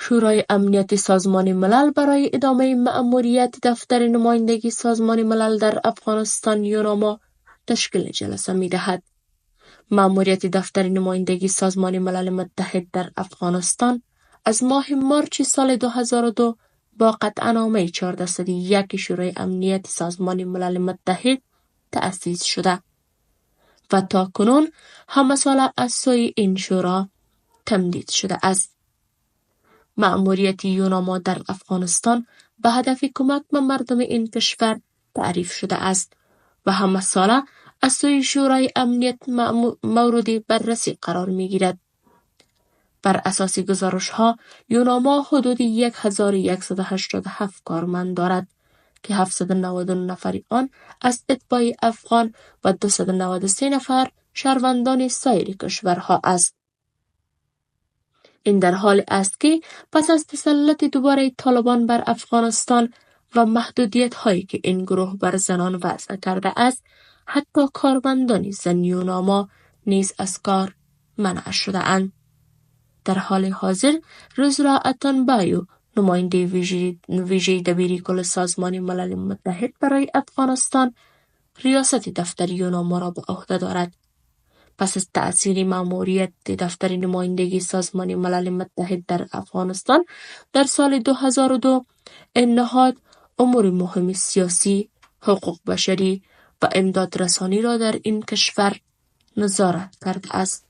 شورای امنیت سازمان ملل برای ادامه مأموریت دفتر نمایندگی سازمان ملل در افغانستان یوناما تشکیل جلسه می دهد. مأموریت دفتر نمایندگی سازمان ملل متحد در افغانستان از ماه مارچ سال 2002 با قطعنامه 1401 شورای امنیت سازمان ملل متحد تأسیس شده و تا کنون همه ساله از سوی این شورا تمدید شده است. مأموریت یوناما در افغانستان به هدف کمک به مردم این کشور تعریف شده است و همه ساله از سوی شورای امنیت مورد بررسی قرار می گیرد. بر اساس گزارش ها یوناما حدود 1187 کارمند دارد که 799 نفر آن از اتباع افغان و 293 نفر شهروندان سایر کشورها است. این در حال است که پس از تسلط دوباره طالبان بر افغانستان و محدودیت هایی که این گروه بر زنان وضع کرده است، حتی کارمندان زن یوناما نیز از کار منع شده اند. در حال حاضر رزرا اتنبایو نماینده ویژه دبیری کل سازمان ملل متحد برای افغانستان ریاست دفتر یوناما را به عهده دارد. پس از تأثیر مأموریت دفتر نمایندگی سازمان ملل متحد در افغانستان در سال 2002 این نهاد امور مهم سیاسی، حقوق بشری و امداد رسانی را در این کشور نظارت کرده است.